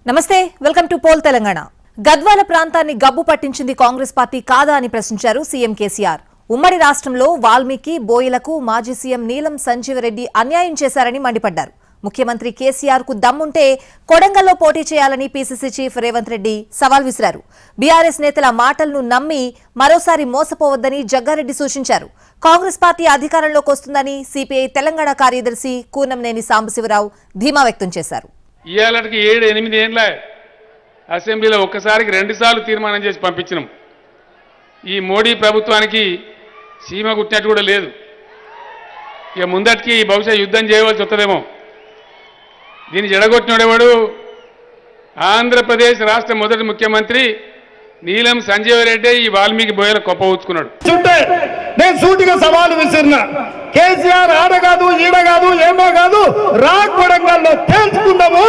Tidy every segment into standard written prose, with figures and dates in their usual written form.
నమస్తే, welcome to poll Telangana. Gadwal ప్రాంతాన్ని గబ్బు పట్టించింది కాంగ్రెస్ పార్టీ కాదా అని ప్రశ్నించారు సీఎం కేసీఆర్. ఉమ్మడి రాష్ట్రంలో వాల్మీకి, బోయిలకు మాజీ సీఎం నీలం సంజీవరెడ్డి అన్యాయం చేశారని మండిపడ్డారు. ముఖ్యమంత్రి కేసీఆర్ కు దమ్ముంటే కొడంగల్లో పోటీ చేయాలని పీసీసీ చీఫ్ రేవంత్ రెడ్డి సవాల్ విసిరారు. బీఆర్ఎస్ నేతల మాటలను నమ్మి మరోసారి మోసపోవద్దని జగ్గారెడ్డి సూచించారు. కాంగ్రెస్ పార్టీ అధికారంలోకి వస్తుందని సిపిఐ తెలంగాణ కార్యదర్శి కూనంనేని సాంబశివరావు ధీమా వ్యక్తం చేశారు. ఇవాళకి 7-8 ఏళ్ళ అసెంబ్లీలో ఒక్కసారికి 2 సార్లు తీర్మానం చేసి పంపించినాం. ఈ మోడీ ప్రభుత్వానికి సీమ గుట్టినట్టు కూడా లేదు. ఇక ముందటికి బహుశా యుద్ధం చేయవలసి వస్తుందేమో. దీన్ని జడగొట్టినోడేవాడు ఆంధ్రప్రదేశ్ రాష్ట్ర మొదటి ముఖ్యమంత్రి నీలం సంజీవరెడ్డి ఈ వాల్మీకి బోయల కొప్ప ఊచుకున్నాడు. నేను సూటిగా సవాలు విసిరినా, కేసీఆర్ ఆడ కాదు ఈడ కాదు ఏమో కాదు, రా కొడంగల్లో తేల్చుకుందాము.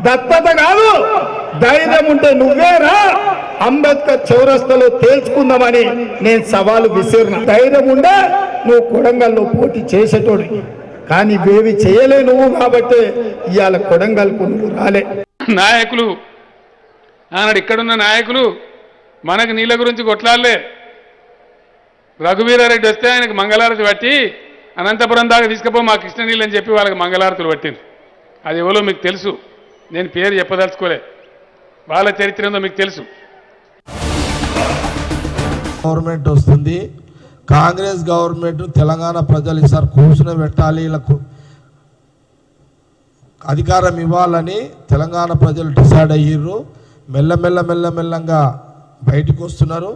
దత్తత కాదు, ధైర్యం ఉంటే నువ్వేరా అంబేద్కర్ చౌరస్తాలో తేల్చుకుందామని నేను సవాలు విసిరిన. ధైర్యం ఉండే నువ్వు కొడంగల్లో పోటీ చేసేటోడు, కానీ ఇవేవి చేయలే నువ్వు, కాబట్టి ఇవాళ కొడంగల్కు నువ్వు రాలే. నాయకులు ఆనాడు ఇక్కడున్న నాయకులు మనకు నీళ్ళ గురించి కొట్లాడలే. రఘువీరారెడ్డి వస్తే ఆయనకు మంగళారతి పట్టి అనంతపురం దాకా తీసుకుపో మా కృష్ణ నీళ్ళు అని చెప్పి వాళ్ళకి మంగళారతులు పట్టింది. అది ఎవరో మీకు తెలుసు, నేను పేరు చెప్పదలుచుకోలే. వాళ్ళ చరిత్ర ఏందో మీకు తెలుసు. గవర్నమెంట్ వస్తుంది, కాంగ్రెస్ గవర్నమెంట్ తెలంగాణ ప్రజలు ఈసారి కూర్చుని పెట్టాలి, వీళ్ళకు అధికారం ఇవ్వాలని తెలంగాణ ప్రజలు డిసైడ్ అయ్యారు. మెల్లమెల్లగా బయటకు వస్తున్నారు.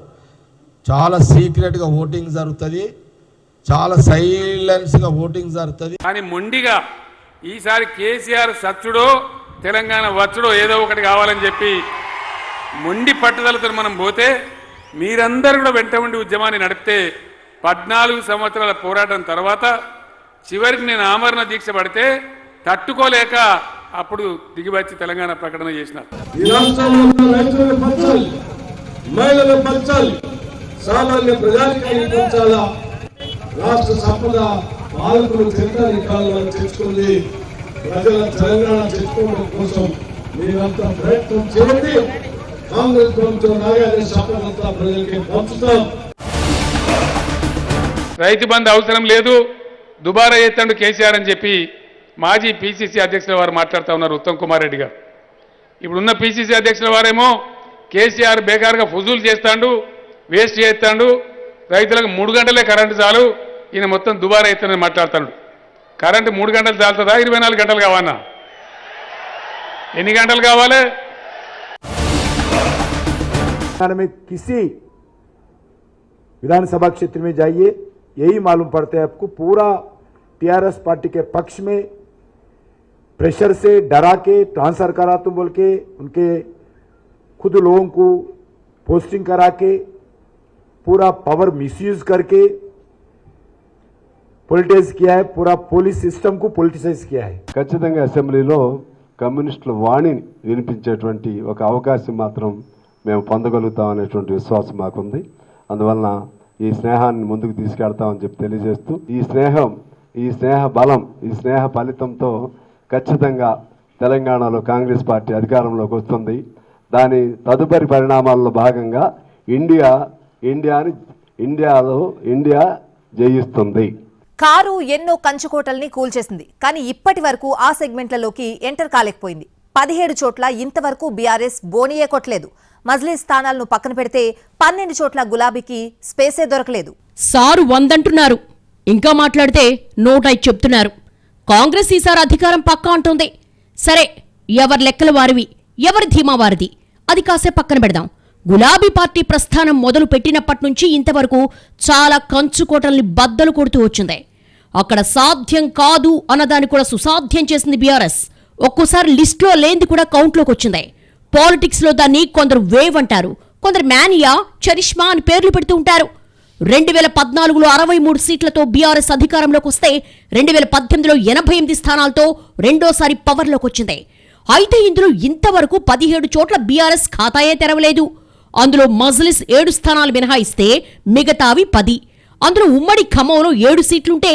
చాలా సీక్రెట్గా ఓటింగ్ జరుగుతుంది, చాలా సైలెన్స్గా ఓటింగ్ జరుగుతుంది. కానీ మొండిగా ఈసారి కేసీఆర్ సచ్చుడో తెలంగాణ వచ్చుడో ఏదో ఒకటి కావాలని చెప్పి మొండి పట్టుదలతో మనం పోతే మీరందరూ కూడా వెంట ఉండి ఉద్యమాన్ని నడిపితే 14 సంవత్సరాల పోరాటం తర్వాత చివరికి నేను ఆమరణ దీక్ష పడితే తట్టుకోలేక అప్పుడు దిగివచ్చి తెలంగాణ ప్రకటన చేసిన. ఈ రాష్ట్రంలో రైతులను పంచాలి, మహిళలను పంచాలి, సామాన్య ప్రజానికాన్ని పంచాలా, రాష్ట్ర సంపద పాలకులు చంద్రాధికారులను తెచ్చుకుంది, ప్రజల తెలంగాణ తెచ్చుకోవడం కోసం మీరంతా ప్రయత్నం చేయండి. కాంగ్రెస్ ప్రభుత్వం రాగానే సంపదంతా ప్రజలకి పంచుతాం. రైతు బంధు అవసరం లేదు, దుబారా ఎత్తండు కేసీఆర్ అని చెప్పి మాజీ పీసీసీ అధ్యక్షుల వారు మాట్లాడుతూ ఉన్నారు, ఉత్తమ్ కుమార్ రెడ్డి గారు. ఇప్పుడున్న పీసీసీ అధ్యక్షుల వారేమో కేసీఆర్ బేకారుగా ఫుజూలు చేస్తాడు, వేస్ట్ చేస్తాడు, రైతులకు 3 గంటలే కరెంటు చాలు, ఈయన మొత్తం దుబారా ఎత్తానని మాట్లాడుతాడు. కరెంటు 3 గంటలు చాలుతుందా, 24 గంటలు కావాలన్నా? ఎన్ని గంటలు కావాలి? में किसी विधानसभा क्षेत्र में जाइए, यही मालूम पड़ता है आपको, पूरा टीआरएस पार्टी के पक्ष में प्रेशर से डरा के ट्रांसफर करा तो बोल के उनके खुद लोगों को पोस्टिंग करा के पूरा पावर मिसयूज करके పొలిటిసైజ్ किया है, पूरा पुलिस सिस्टम को పొలిటిసైజ్ किया है. ఖచ్చితంగా అసెంబ్లీలో కమ్యూనిస్టుల వాణిని వినిపించేటువంటి ఒక అవకాశం మాత్రం మేము పొందగలుగుతాం అనేటువంటి విశ్వాసం మాకుంది. అందువలన ఈ స్నేహాన్ని ముందుకు తీసుకెళ్తామని చెప్పి తెలియజేస్తూ, ఈ స్నేహ బలం, ఈ స్నేహ ఫలితంతో ఖచ్చితంగా తెలంగాణలో కాంగ్రెస్ పార్టీ అధికారంలోకి వస్తుంది. దాని తదుపరి పరిణామాల్లో భాగంగా ఇండియా జయిస్తుంది. కారు ఎన్నో కంచుకోటల్ని కూల్చేసింది, కానీ ఇప్పటి వరకు ఆ సెగ్మెంట్లలోకి ఎంటర్ కాలేకపోయింది. 17 చోట్ల ఇంతవరకు బీఆర్ఎస్ బోనియే కొట్టలేదు. మజ్లిస్ స్థానాలను పక్కన పెడితే 12 చోట్ల గులాబీకి స్పేసే దొరకలేదు. సారు 100 అంటున్నారు, ఇంకా మాట్లాడితే 105 చెప్తున్నారు. కాంగ్రెస్ ఈసారి అధికారం పక్కా అంటుంది. సరే, ఎవరి లెక్కల వారివి, ఎవరి ధీమా వారిది, అది కాసే పక్కన పెడదాం. గులాబీ పార్టీ ప్రస్థానం మొదలు పెట్టినప్పటి నుంచి ఇంతవరకు చాలా కంచుకోటల్ని బద్దలు కొడుతూ వచ్చింది. అక్కడ సాధ్యం కాదు అన్నదాన్ని కూడా సుసాధ్యం చేసింది బీఆర్ఎస్. ఒక్కోసారి లిస్టులో లేనిది కూడా కౌంట్లోకి వచ్చింది. పాలిటిక్స్లో దాన్ని కొందరు వేవ్ అంటారు, కొందరు మేనియా, చరిష్మా అని పేర్లు పెడుతూ ఉంటారు. 2014లో 63 సీట్లతో బీఆర్ఎస్ అధికారంలోకి వస్తే 2018లో 88 స్థానాలతో రెండోసారి పవర్లోకి వచ్చింది. అయితే ఇందులో ఇంతవరకు 17 చోట్ల బీఆర్ఎస్ ఖాతాయే తెరవలేదు. అందులో మజ్లిస్ 7 స్థానాలు మినహాయిస్తే మిగతావి 10. అందులో ఉమ్మడి ఖమ్మంలో 7 సీట్లుంటే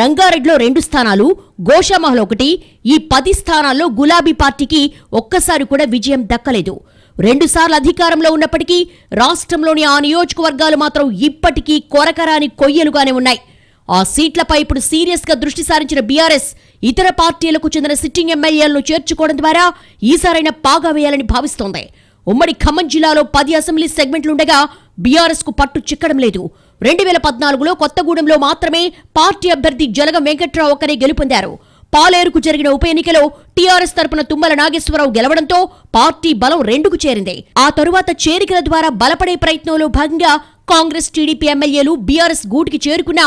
రంగారెడ్డిలో 2 స్థానాలు, గోషామహల్ 1, ఈ 10 స్థానాల్లో గులాబీ పార్టీకి ఒక్కసారి కూడా విజయం దక్కలేదు. 2 సార్లు అధికారంలో ఉన్నప్పటికీ రాష్ట్రంలోని ఆ నియోజకవర్గాలు మాత్రం ఇప్పటికీ కొరకరాని కొయ్యలుగానే ఉన్నాయి. ఆ సీట్లపై ఇప్పుడు సీరియస్ గా దృష్టి సారించిన బీఆర్ఎస్ ఇతర పార్టీలకు చెందిన సిట్టింగ్ ఎమ్మెల్యేలను చేర్చుకోవడం ద్వారా ఈసారైనా పాగా వేయాలని భావిస్తోంది. ఉమ్మడి ఖమ్మం జిల్లాలో 10 అసెంబ్లీ సెగ్మెంట్లుండగా బీఆర్ఎస్ కు పట్టు చిక్కడం లేదు. 2014లో కొత్తగూడెంలో మాత్రమే పార్టీ అభ్యర్థి జలగం వెంకట్రావు ఒక్కరే గెలుపొందారు. పాలేరుకు జరిగిన ఉప ఎన్నికలో టీఆర్ఎస్ తరపున తుమ్మల నాగేశ్వరరావు గెలవడంతో పార్టీ బలం 2కు చేరింది. ఆ తరువాత చేరికల ద్వారా బలపడే ప్రయత్నంలో భాగంగా కాంగ్రెస్, టీడీపీ ఎమ్మెల్యేలు బీఆర్ఎస్ గూటికి చేరుకున్న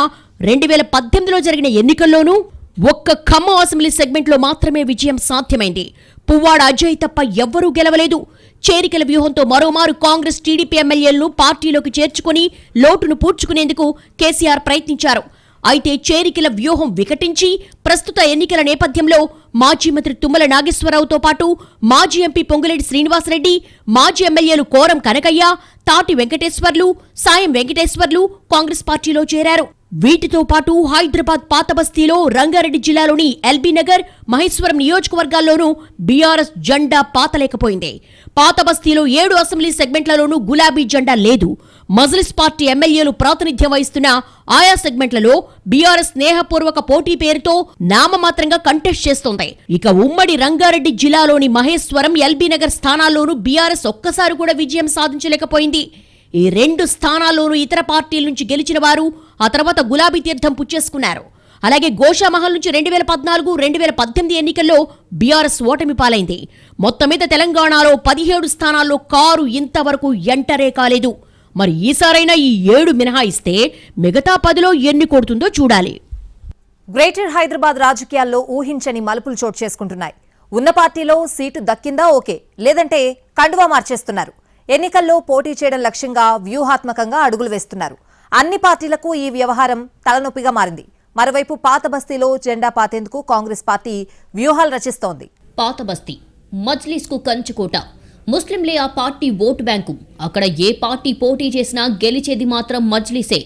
2018లో జరిగిన ఎన్నికల్లోనూ ఒక్క ఖమ్మం అసెంబ్లీ సెగ్మెంట్లో మాత్రమే విజయం సాధ్యమైంది. పువ్వాడ అజయ్ తప్ప ఎవ్వరూ గెలవలేదు. చేరికల వ్యూహంతో మరోమారు కాంగ్రెస్, టీడీపీ ఎమ్మెల్యేలను పార్టీలోకి చేర్చుకుని లోటును పూడ్చుకునేందుకు కేసీఆర్ ప్రయత్నించారు. అయితే చేరికల వ్యూహం వికటించి ప్రస్తుత ఎన్నికల నేపథ్యంలో మాజీ మంత్రి తుమ్మల నాగేశ్వరరావుతో పాటు మాజీ ఎంపీ పొంగులేటి శ్రీనివాసరెడ్డి, మాజీ ఎమ్మెల్యేలు కోరం కనకయ్య, తాటి వెంకటేశ్వర్లు, సాయం వెంకటేశ్వర్లు కాంగ్రెస్ పార్టీలో చేరారు. వీటితో పాటు హైదరాబాద్ పాత బస్తీలో, రంగారెడ్డి జిల్లాలోని ఎల్బీ నగర్, మహేశ్వరం నియోజకవర్గాల్లోనూ బీఆర్ఎస్ జెండా పాతలేకపోయింది. పాత బస్తీలో 7 అసెంబ్లీ సెగ్మెంట్లలోనూ గులాబీ జెండా లేదు. మజ్లిస్ పార్టీ ఎమ్మెల్యేలు ప్రాతినిధ్యం వహిస్తున్న ఆయా సెగ్మెంట్లలో బీఆర్ఎస్ స్నేహపూర్వక పోటీ పేరుతో నామమాత్రంగా కంటెస్ట్ చేస్తోంది. ఇక ఉమ్మడి రంగారెడ్డి జిల్లాలోని మహేశ్వరం, ఎల్బీ నగర్ స్థానాల్లోనూ బీఆర్ఎస్ ఒక్కసారి కూడా విజయం సాధించలేకపోయింది. ఈ 2 స్థానాల్లోనూ ఇతర పార్టీల నుంచి గెలిచిన వారు ఆ తర్వాత గులాబీ తీర్థం పుచ్చేసుకున్నారు. అలాగే గోషామహల్ నుంచి 2014, 2018 ఎన్నికల్లో బీఆర్ఎస్ ఓటమి పాలైంది. మొత్తం మీద తెలంగాణలో 17 స్థానాల్లో కారు ఇంతవరకు ఎంటరే కాలేదు. మరి ఈసారైనా ఈ 7 మినహాయిస్తే మిగతా 10లో ఎన్ని కొడుతుందో చూడాలి. గ్రేటర్ హైదరాబాద్ రాజకీయాల్లో ఊహించని మలుపులు చోటు చేసుకుంటున్నాయి. ఉన్న పార్టీలో సీటు దక్కిందా ఓకే, లేదంటే కండువా మార్చేస్తున్నారు. ఎన్నికల్లో పోటీ చేయడం లక్ష్యంగా వ్యూహాత్మకంగా అడుగులు వేస్తున్నారు. అన్ని పార్టీలకు ఈ వ్యవహారం తలనొప్పిగా మారింది. మరోవైపు పాత బస్తీలో జెండా పాతేందుకు కాంగ్రెస్ పార్టీ వ్యూహాలు రచిస్తోంది. పాత బస్తీ మజ్లిస్ కు కంచుకోట. ముస్లింలే ఆ పార్టీ ఓటు బ్యాంకు. అక్కడ ఏ పార్టీ పోటీ చేసినా గెలిచేది మాత్రం మజ్లిసే.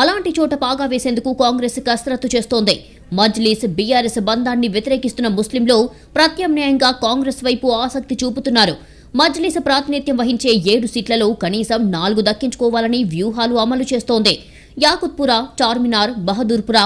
అలాంటి చోట పాగా వేసేందుకు కాంగ్రెస్ కసరత్తు చేస్తోంది. మజ్లిస్, బీఆర్ఎస్ బంధాన్ని వ్యతిరేకిస్తున్న ముస్లింలు ప్రత్యామ్నాయంగా కాంగ్రెస్ వైపు ఆసక్తి చూపుతున్నారు. మజ్లిస్ ప్రాతినిధ్యం వహించే 7 సీట్లలో కనీసం 4 దక్కించుకోవాలని వ్యూహాలు అమలు చేస్తోంది. యాకుత్పుర, చార్మినార్, బహదూర్పుర,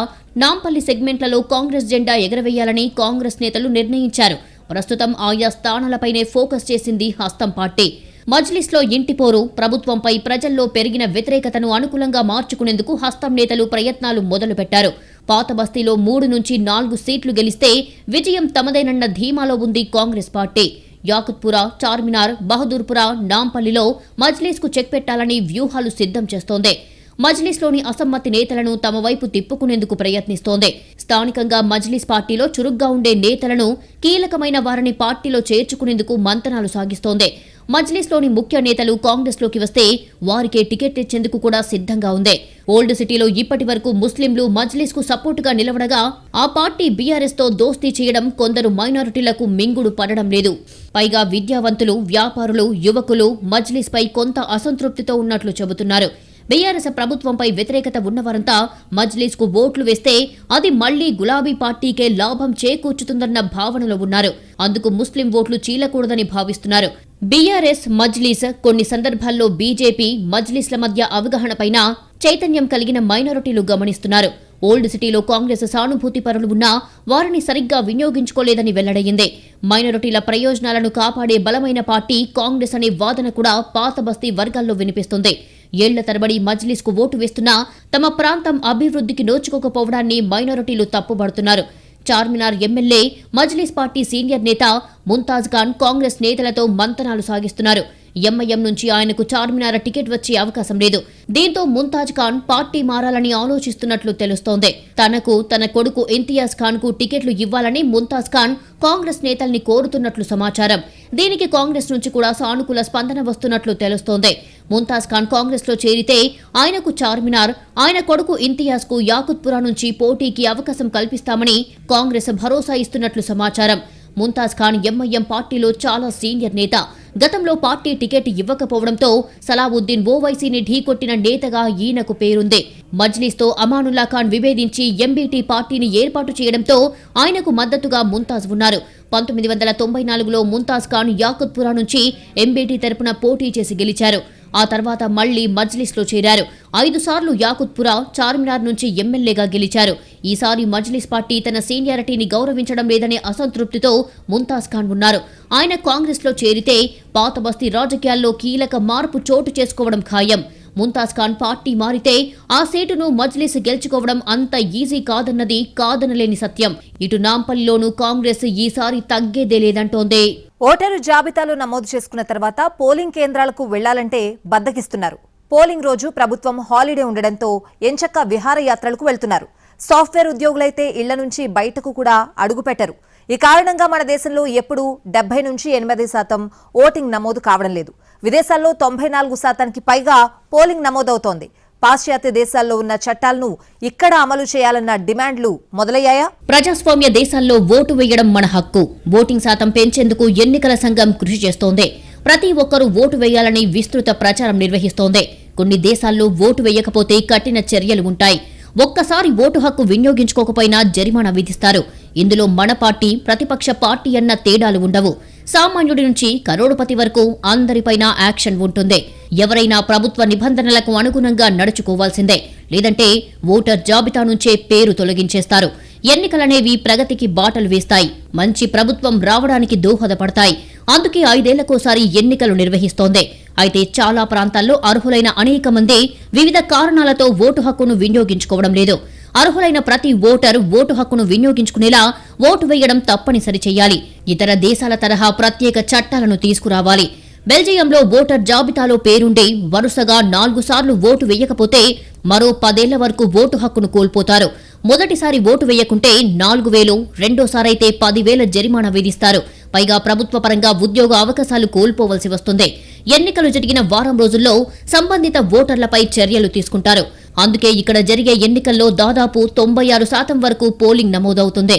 నాంపల్లి సెగ్మెంట్లలో కాంగ్రెస్ జెండా ఎగరవేయాలని కాంగ్రెస్ నేతలు నిర్ణయించారు. ప్రస్తుతం ఆయా స్థానాలపైనే ఫోకస్ చేసింది హస్తం పార్టీ. మజ్లిస్లో ఇంటిపోరు, ప్రభుత్వంపై ప్రజల్లో పెరిగిన వ్యతిరేకతను అనుకూలంగా మార్చుకునేందుకు హస్తం నేతలు ప్రయత్నాలు మొదలుపెట్టారు. పాత బస్తీలో 3 నుంచి 4 సీట్లు గెలిస్తే విజయం తమదేనన్న ధీమాలో ఉంది కాంగ్రెస్ పార్టీ. యాకుత్పుర, చార్మినార్, బహదూర్పుర, నాంపల్లిలో మజ్లిస్కు చెక్ పెట్టాలని వ్యూహాలు సిద్ధం చేస్తోంది. మజ్లిస్లోని అసమ్మతి నేతలను తమ వైపు తిప్పుకునేందుకు ప్రయత్నిస్తోంది. స్థానికంగా మజ్లిస్ పార్టీలో చురుగ్గా ఉండే నేతలను, కీలకమైన వారిని పార్టీలో చేర్చుకునేందుకు మంతనాలు సాగిస్తోంది. మజ్లిస్లోని ముఖ్య నేతలు కాంగ్రెస్లోకి వస్తే వారికే టికెట్ ఇచ్చేందుకు కూడా సిద్ధంగా ఉంది. ఓల్డ్ సిటీలో ఇప్పటి వరకు ముస్లింలు మజ్లిస్కు సపోర్టుగా నిలవడగా ఆ పార్టీ బీఆర్ఎస్ తో దోస్తీ చేయడం కొందరు మైనారిటీలకు మింగుడు పడడం లేదు. పైగా విద్యావంతులు, వ్యాపారులు, యువకులు మజ్లిస్ పై కొంత అసంతృప్తితో ఉన్నట్లు చెబుతున్నారు. బీఆర్ఎస్ ప్రభుత్వంపై వ్యతిరేకత ఉన్నవారంతా మజ్లిస్ కు ఓట్లు వేస్తే అది మళ్లీ గులాబీ పార్టీకే లాభం చేకూర్చుతుందన్న భావనలో ఉన్నారు. అందుకు ముస్లిం ఓట్లు చీలకూడదని భావిస్తున్నారు. బీఆర్ఎస్, మజ్లిస్, కొన్ని సందర్భాల్లో బీజేపీ, మజ్లిస్ల మధ్య అవగాహనపైన చైతన్యం కలిగిన మైనారిటీలు గమనిస్తున్నారు. ఓల్డ్ సిటీలో కాంగ్రెస్ సానుభూతి పరులు ఉన్నా వారిని సరిగ్గా వినియోగించుకోలేదని వెల్లడయ్యింది. మైనారిటీల ప్రయోజనాలను కాపాడే బలమైన పార్టీ కాంగ్రెస్ అనే వాదన కూడా పాత బస్తీ వర్గాల్లో వినిపిస్తుంది. ఏళ్ల తరబడి మజ్లిస్కు ఓటు వేస్తున్నా తమ ప్రాంతం అభివృద్ధికి నోచుకోకపోవడాన్ని మైనారిటీలు తప్పుబడుతున్నారు. Charminar MLA, Majlis party senior నేత ముంతాజ్ ఖాన్ కాంగ్రెస్ నేతలతో మంతనాలు సాగిస్తున్నారు. ఎంఐఎం నుంచి ఆయనకు చార్మినార్ టికెట్ వచ్చే అవకాశం లేదు. దీంతో ముంతాజ్ ఖాన్ పార్టీ మారాలని ఆలోచిస్తున్నట్లు తెలుస్తోంది. తనకు, తన కొడుకు ఇంతియాజ్ ఖాన్ కు టికెట్లు ఇవ్వాలని ముంతాజ్ ఖాన్ కాంగ్రెస్ నేతల్ని కోరుతున్నట్లు సమాచారం. దీనికి కాంగ్రెస్ నుంచి కూడా సానుకూల స్పందన వస్తున్నట్లు తెలుస్తోంది. ముంతాజ్ ఖాన్ కాంగ్రెస్ లో చేరితే ఆయనకు చార్మినార్, ఆయన కొడుకు ఇంతియాజ్ కు యాకుత్పురా నుంచి పోటీకి అవకాశం కల్పిస్తామని కాంగ్రెస్ భరోసా ఇస్తున్నట్లు సమాచారం. ముంతాజ్ ఖాన్ ఎంఐఎం పార్టీలో చాలా సీనియర్ నేత. గతంలో పార్టీ టికెట్ ఇవ్వకపోవడంతో సలావుద్దీన్ ఓవైసీని ఢీకొట్టిన నేతగా ఈయనకు పేరుంది. మజ్లిస్తో అమానుల్లా ఖాన్ విభేదించి ఎంబీటీ పార్టీని ఏర్పాటు చేయడంతో ఆయనకు మద్దతుగా ముంతాజ్ ఉన్నారు. 1994లో ముంతాజ్ ఖాన్ యాకుత్పురా నుంచి ఎంబీటీ తరపున పోటీ చేసి గెలిచారు. ఆ తర్వాత మళ్లీ మజ్లిస్లో చేరారు. 5 సార్లు యాకుత్పురా, చార్మినార్ నుంచి ఎమ్మెల్యేగా గెలిచారు. ఈసారి మజ్లిస్ పార్టీ తన సీనియారిటీని గౌరవించడం లేదనే అసంతృప్తితో ముంతాజ్ ఖాన్ ఉన్నారు. ఆయన కాంగ్రెస్లో చేరితే పాత బస్తీ రాజకీయాల్లో కీలక మార్పు చోటు చేసుకోవడం ఖాయం. ముంతాజ్ ఖాన్ పార్టీ మారితే ఆ సీటును మజ్లిస్ గెలుచుకోవడం అంత ఈజీ కాదన్నది కాదనలేని సత్యం. ఇటు నాంపల్లిలోనూ కాంగ్రెస్ ఈసారి తగ్గేదే లేదంటోంది. ఓటరు జాబితాలో నమోదు చేసుకున్న తర్వాత పోలింగ్ కేంద్రాలకు వెళ్లాలంటే బద్దకిస్తున్నారు. పోలింగ్ రోజు ప్రభుత్వం హాలిడే ఉండడంతో ఎంచక్కా విహారయాత్రలకు వెళ్తున్నారు. సాఫ్ట్వేర్ ఉద్యోగులైతే ఇళ్ల నుంచి బయటకు కూడా అడుగుపెట్టరు. ఈ కారణంగా మన దేశంలో ఎప్పుడూ 70 నుంచి 80% ఓటింగ్ నమోదు కావడం లేదు. విదేశాల్లో 94% పైగా పోలింగ్ నమోదవుతోంది. పాశ్చాత్య దేశాల్లో ఉన్న చట్టాలను ఇక్కడ అమలు చేయాలన్న డిమాండ్లు మొదలయ్యాయా? ప్రజాస్వామ్య దేశాల్లో ఓటు వేయడం మన హక్కు. ఓటింగ్ శాతం పెంచేందుకు ఎన్నికల సంఘం కృషి చేస్తోంది. ప్రతి ఒక్కరూ ఓటు వేయాలని విస్తృత ప్రచారం నిర్వహిస్తోంది. కొన్ని దేశాల్లో ఓటు వేయకపోతే కఠిన చర్యలు ఉంటాయి. ఒక్కసారి ఓటు హక్కు వినియోగించుకోకపోయినా జరిమానా విధిస్తారు. ఇందులో మన పార్టీ, ప్రతిపక్ష పార్టీ అన్న తేడాలు ఉండవు. సామాన్యుడి నుంచి కరోడుపతి వరకు అందరిపైన యాక్షన్ ఉంటుంది. ఎవరైనా ప్రభుత్వ నిబంధనలకు అనుగుణంగా నడుచుకోవాల్సిందే. లేదంటే ఓటర్ జాబితా నుంచే పేరు తొలగించేస్తారు. ఎన్నికలనేవి ప్రగతికి బాటలు వేస్తాయి. మంచి ప్రభుత్వం రావడానికి దోహదపడతాయి. అందుకే 5 ఏళ్లకోసారి ఎన్నికలు నిర్వహిస్తోంది. అయితే చాలా ప్రాంతాల్లో అర్హులైన అనేక మంది వివిధ కారణాలతో ఓటు హక్కును వినియోగించుకోవడం లేదు. అర్హులైన ప్రతి ఓటర్ ఓటు హక్కును వినియోగించుకునేలా ఓటు వేయడం తప్పనిసరి చేయాలి. ఇతర దేశాల తరహా ప్రత్యేక చట్టాలను తీసుకురావాలి. బెల్జియంలో ఓటర్ జాబితాలో పేరుండి వరుసగా 4 సార్లు ఓటు వేయకపోతే మరో 10 ఏళ్ల వరకు ఓటు హక్కును కోల్పోతారు. మొదటిసారి ఓటు వేయకుంటే 4,000, రెండోసారైతే 10,000 జరిమానా విధిస్తారు. పైగా ప్రభుత్వ పరంగా ఉద్యోగ అవకాశాలు కోల్పోవలసి వస్తుంది. ఎన్నికలు జరిగిన వారం రోజుల్లో సంబంధిత ఓటర్లపై చర్యలు తీసుకుంటారు. అందుకే ఇక్కడ జరిగే ఎన్నికల్లో దాదాపు 96% వరకు పోలింగ్ నమోదవుతుంది.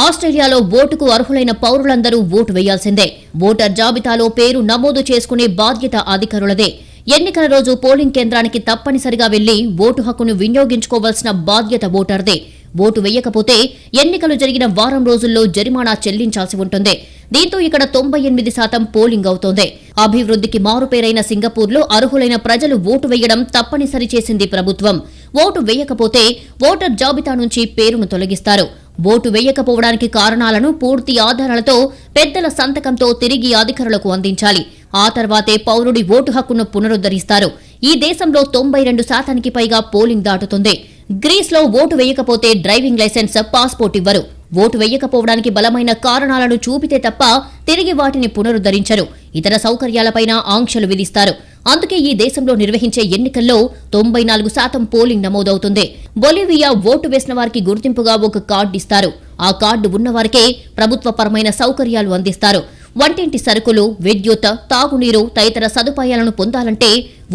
ఆస్ట్రేలియాలో ఓటుకు అర్హులైన పౌరులందరూ ఓటు వేయాల్సిందే. ఓటర్ జాబితాలో పేరు నమోదు చేసుకునే బాధ్యత అధికారులదే. ఎన్నికల రోజు పోలింగ్ కేంద్రానికి తప్పనిసరిగా వెళ్లి ఓటు హక్కును వినియోగించుకోవాల్సిన బాధ్యత ఓటర్దే. ఓటు వేయకపోతే ఎన్నికలు జరిగిన వారం రోజుల్లో జరిమానా చెల్లించాల్సి ఉంటుంది. దీంతో ఇక్కడ 98% పోలింగ్ అవుతోంది. అభివృద్ధికి మారుపేరైన సింగపూర్లో అర్హులైన ప్రజలు ఓటు వేయడం తప్పనిసరి చేసింది ప్రభుత్వం. ఓటు వేయకపోతే ఓటర్ జాబితా నుంచి పేరును తొలగిస్తారు. ఓటు వేయకపోవడానికి కారణాలను పూర్తి ఆధారాలతో పెద్దల సంతకంతో తిరిగి అధికారులకు అందించాలి. ఆ తర్వాతే పౌరుడి ఓటు హక్కును పునరుద్ధరిస్తారు. ఈ దేశంలో 92% పైగా పోలింగ్ దాటుతుంది. గ్రీస్లో ఓటు వేయకపోతే డ్రైవింగ్ లైసెన్స్, పాస్పోర్ట్ ఇవ్వరు. ఓటు వేయకపోవడానికి బలమైన కారణాలను చూపితే తప్ప తిరిగి వాటిని పునరుద్ధరించరు. ఇతర సౌకర్యాలపైన ఆంక్షలు విధిస్తారు. అందుకే ఈ దేశంలో నిర్వహించే ఎన్నికల్లో 94% పోలింగ్ నమోదవుతుంది. బొలివియా ఓటు వేసిన వారికి గుర్తింపుగా ఒక కార్డు ఇస్తారు. ఆ కార్డు ఉన్నవారికే ప్రభుత్వపరమైన సౌకర్యాలు అందిస్తారు. వంటింటి సరుకులు, విద్యుత్, తాగునీరు తదితర సదుపాయాలను పొందాలంటే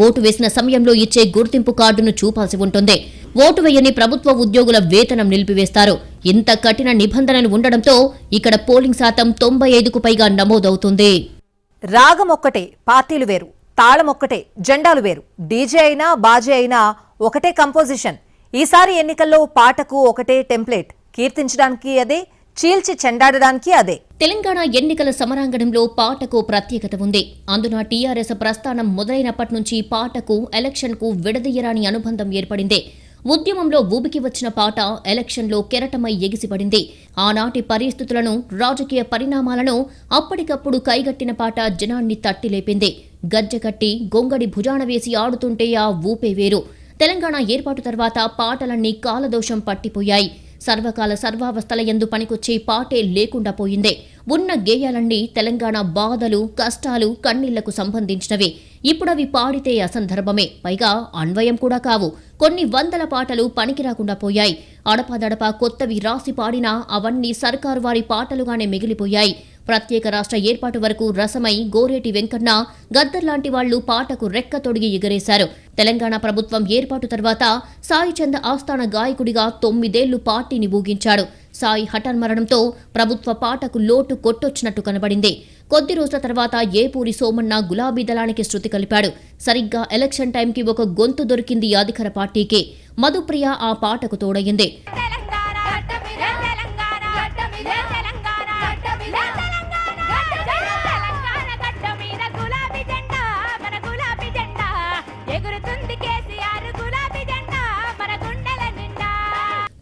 ఓటు వేసిన సమయంలో ఇచ్చే గుర్తింపు కార్డును చూపాల్సి ఉంటుంది. ఓటు వేయని ప్రభుత్వ ఉద్యోగుల వేతనం నిలిపివేస్తారు. ఇంత కఠిన నిబంధనలు ఉండడంతో ఇక్కడ పోలింగ్ శాతం 95కు పైగా నమోదవుతుంది. రాగం ఒక్కటే, పార్టీలు వేరు. తాళం ఒక్కటే, జెండాలు వేరు. డీజే అయినా బాజే అయినా ఒకటే కంపోజిషన్. ఈసారి ఎన్నికల్లో పాటకు ఒకటే టెంప్లెట్. కీర్తించడానికి అదే, చీల్చి చెండాడడానికి అదే. తెలంగాణ ఎన్నికల సమరాంగణంలో పాటకు ప్రత్యేకత ఉంది. అందున టీఆర్ఎస్ ప్రస్థానం మొదలైనప్పటి నుంచి పాటకు, ఎలక్షన్కు విడదీయరాని అనుబంధం ఏర్పడింది. ఉద్యమంలో ఊబికి వచ్చిన పాట ఎలక్షన్లో కెరటమై ఎగిసిపడింది. ఆనాటి పరిస్థితులను, రాజకీయ పరిణామాలను అప్పటికప్పుడు కైగట్టిన పాట జనాన్ని తట్టిలేపింది. గజ్జెకట్టి గొంగడి భుజాన వేసి ఆడుతుంటే ఆ ఊపే వేరు. తెలంగాణ ఏర్పాటు తర్వాత పాటలన్నీ కాలదోషం పట్టిపోయాయి. సర్వకాల సర్వావస్థల యందు పనికొచ్చే పాటే లేకుండా పోయిందే. ఉన్న గేయాలన్నీ తెలంగాణ బాధలు, కష్టాలు, కన్నీళ్లకు సంబంధించినవే. ఇప్పుడవి పాడితే అసందర్భమే, పైగా అన్వయం కూడా కావు. కొన్ని వందల పాటలు పనికి రాకుండా పోయాయి. అడపాదడపా కొత్తవి రాసి పాడినా అవన్నీ సర్కారు వారి పాటలుగానే మిగిలిపోయాయి. ప్రత్యేక రాష్ట్ర ఏర్పాటు వరకు రసమై గోరేటి వెంకన్న, గద్దర్ లాంటి వాళ్లు పాటకు రెక్క తొడిగి ఎగరేశారు. తెలంగాణ ప్రభుత్వం ఏర్పాటు తర్వాత సాయి చంద్ ఆస్థాన గాయకుడిగా 9 ఏళ్లు పార్టీని ఊగించాడు. సాయి హఠాన్మరణంతో ప్రభుత్వ పాటకు లోటు కొట్టొచ్చినట్టు కనబడింది. కొద్ది రోజుల తర్వాత ఏపూరి సోమన్న గులాబీ దళానికి శృతి కలిపాడు. సరిగ్గా ఎలక్షన్ టైంకి ఒక గొంతు దొరికింది అధికార పార్టీకి. మధుప్రియ ఆ పాటకు తోడయింది.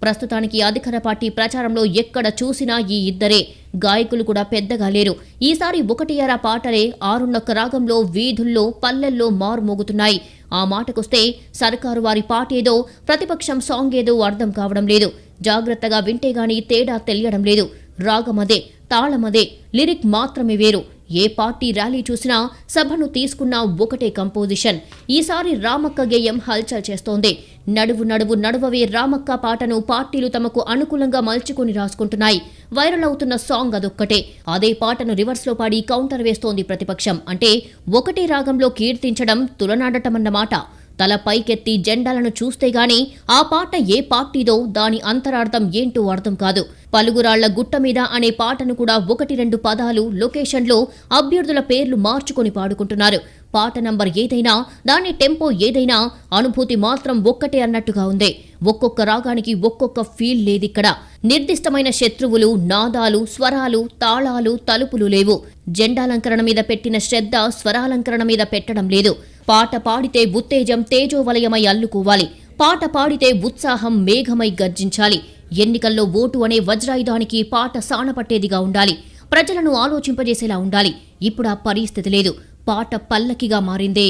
ప్రస్తుతానికి అధికార పార్టీ ప్రచారంలో ఎక్కడ చూసినా ఈ ఇద్దరే. గాయకులు కూడా పెద్దగా లేరు. ఈసారి 1 పాటలే 6 రాగంలో వీధుల్లో పల్లెల్లో మారుమోగుతున్నాయి. ఆ మాటకొస్తే సర్కారు వారి పాటేదో ప్రతిపక్షం సాంగ్ ఏదో అర్థం కావడం లేదు. జాగ్రత్తగా వింటేగాని తేడా తెలియడం లేదు. రాగమదే, తాళమదే, లిరిక్ మాత్రమే వేరు. ఏ పార్టీ ర్యాలీ చూసినా సభను తీసుకున్నా ఒకటే కంపోజిషన్. ఈసారి రామక్క గేయం హల్చల్ చేస్తోంది. నడువు నడువు నడువవే రామక్క పాటను పార్టీలు తమకు అనుకూలంగా మలుచుకుని రాసుకుంటున్నాయి. వైరల్ అవుతున్న సాంగ్ అదొక్కటే. అదే పాటను రివర్స్లో పాడి కౌంటర్ వేస్తోంది ప్రతిపక్షం. అంటే ఒకటే రాగంలో కీర్తించడం, తులనాడటమన్నమాట. తల పైకెత్తి జెండాలను చూస్తే గాని ఆ పాట ఏ పార్టీదో దాని అంతరార్థం ఏంటో అర్థం కాదు. పలుగురాళ్ల గుట్ట మీద అనే పాటను కూడా 1-2 పదాలు, లొకేషన్లో అభ్యర్థుల పేర్లు మార్చుకొని పాడుకుంటున్నారు. పాట నంబర్ ఏదైనా, దాని టెంపో ఏదైనా, అనుభూతి మాత్రం ఒక్కటే అన్నట్టుగా ఉంది. ఒక్కొక్క రాగానికి ఒక్కొక్క ఫీల్ లేదిక్కడ. నిర్దిష్టమైన శత్రువులు, నాదాలు, స్వరాలు, తాళాలు, తలుపులు లేవు. జెండాలంకరణ మీద పెట్టిన శ్రద్ధ స్వరాలంకరణ మీద పెట్టడం లేదు. పాట పాడితే ఉత్తేజం తేజోవలయమై అల్లుకోవాలి. పాట పాడితే ఉత్సాహం మేఘమై గర్జించాలి. ఎన్నికల్లో ఓటు అనే వజ్రాయుధానికి పాట సానపట్టేదిగా ఉండాలి. ప్రజలను ఆలోచింపజేసేలా ఉండాలి. ఇప్పుడు ఆ పరిస్థితి లేదు. పాట పల్లకిగా మారిందే.